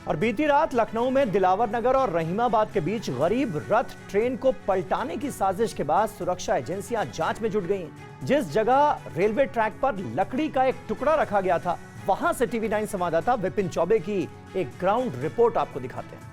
और बीती रात लखनऊ में दिलावर नगर और रहीमाबाद के बीच गरीब रथ ट्रेन को पलटाने की साजिश के बाद सुरक्षा एजेंसियां जांच में जुट गई। जिस जगह रेलवे ट्रैक पर लकड़ी का एक टुकड़ा रखा गया था, वहां से टीवी 9 संवाददाता विपिन चौबे की एक ग्राउंड रिपोर्ट आपको दिखाते हैं।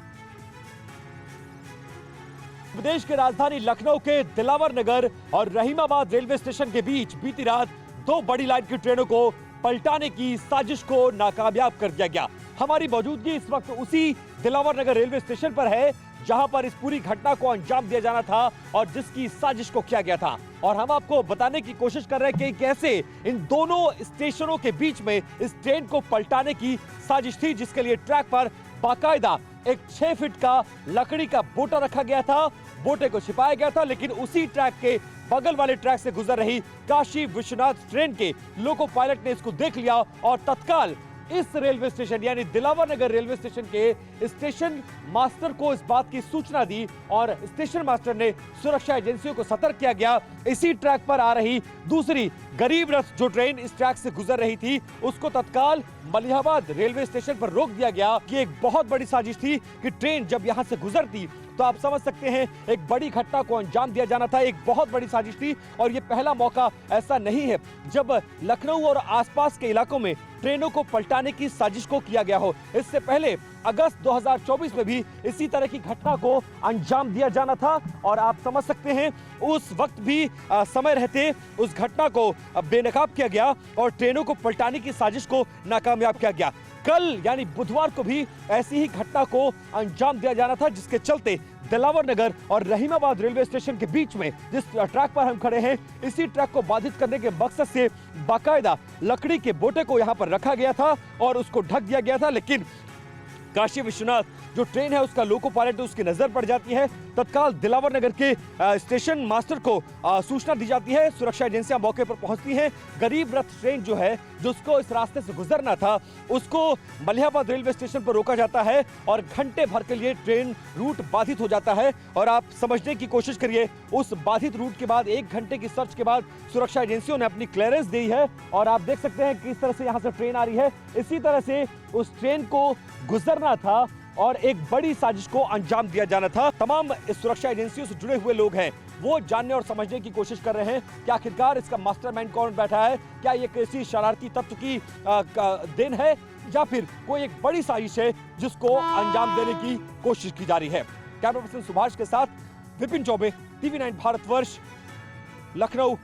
प्रदेश के राजधानी लखनऊ के दिलावर नगर और रहीमाबाद रेलवे स्टेशन के बीच बीती रात दो बड़ी लाइन की ट्रेनों को पलटाने की साजिश को नाकामयाब कर दिया गया। हमारी मौजूदगी इस वक्त उसी दिलावर नगर रेलवे स्टेशन पर है जहां पर इस पूरी घटना को अंजाम दिया जाना था और जिसकी साजिश को किया गया था। और हम आपको बताने की कोशिश कर रहे हैं कि कैसे इन दोनों स्टेशनों के बीच में इस ट्रेन को पलटाने की साजिश थी, जिसके लिए ट्रैक पर बाकायदा एक 6 फीट का लकड़ी का बोटा रखा गया था। बोटे को छिपाया गया था, लेकिन उसी ट्रैक के बगल वाले ट्रैक से गुजर रही काशी विश्वनाथ ट्रेन के लोको पायलट ने इसको देख लिया और तत्काल इस रेलवे स्टेशन यानी दिलावर नगर रेलवे स्टेशन के स्टेशन मास्टर को इस बात की सूचना दी और स्टेशन मास्टर ने सुरक्षा एजेंसियों को सतर्क किया गया। इसी ट्रैक पर आ रही दूसरी गरीब रथ जो ट्रेन इस ट्रैक से गुजर रही थी, उसको तत्काल मलिहाबाद रेलवे स्टेशन पर रोक दिया गया। कि एक बहुत बड़ी साजिश थी कि ट्रेन जब यहां से गुजरती तो आप समझ सकते हैं एक बड़ी घटना को अंजाम दिया जाना था। एक बहुत बड़ी साजिश थी और ये पहला मौका ऐसा नहीं है जब लखनऊ और आसपास के इलाकों में ट्रेनों को पलटाने की साजिश को किया गया हो। इससे पहले अगस्त 2024 में भी इसी तरह की घटना को अंजाम दिया जाना था और आप समझ सकते हैं उस वक्त भी समय रहते उस घटना को बेनकाब किया गया और ट्रेनों को पलटाने की साजिश को नाकामयाब किया गया। कल यानी बुधवार को भी ऐसी ही घटना को अंजाम दिया जाना था, जिसके चलते दिलावर नगर और रहीमाबाद रेलवे स्टेशन के बीच में जिस ट्रैक पर हम खड़े हैं, इसी ट्रैक को बाधित करने के मकसद से बाकायदा लकड़ी के बोटे को यहां पर रखा गया था और उसको ढक दिया गया था। लेकिन काशी विश्वनाथ जो ट्रेन है उसका लोको पायलट उसकी नजर पड़ जाती है। तत्काल दिलावर नगर के स्टेशन मास्टर को सूचना दी जाती है। सुरक्षा एजेंसियां मौके पर पहुंचती हैं। गरीब रथ ट्रेन जो है जिसको इस रास्ते से गुजरना था, उसको मलिहाबाद रेलवे स्टेशन पर रोका जाता है और घंटे भर के लिए ट्रेन रूट बाधित हो जाता है। और आप समझने की कोशिश करिए, उस बाधित रूट के बाद 1 घंटे की सर्च के बाद सुरक्षा एजेंसियों ने अपनी क्लियरेंस दी है और आप देख सकते हैं किस तरह से यहाँ से ट्रेन आ रही है। इसी तरह से उस ट्रेन को गुजरना था और एक बड़ी साजिश को अंजाम दिया जाना था। तमाम सुरक्षा एजेंसियों से जुड़े हुए लोग हैं, वो जानने और समझने की कोशिश कर रहे हैं कि आखिरकार इसका मास्टरमाइंड कौन बैठा है। क्या ये किसी शरारती तत्व की देन है या फिर कोई एक बड़ी साजिश है जिसको अंजाम देने की कोशिश की जा रही है। कैमरा पर्सन सुभाष के साथ विपिन चौबे, टीवी 9 भारतवर्ष, लखनऊ।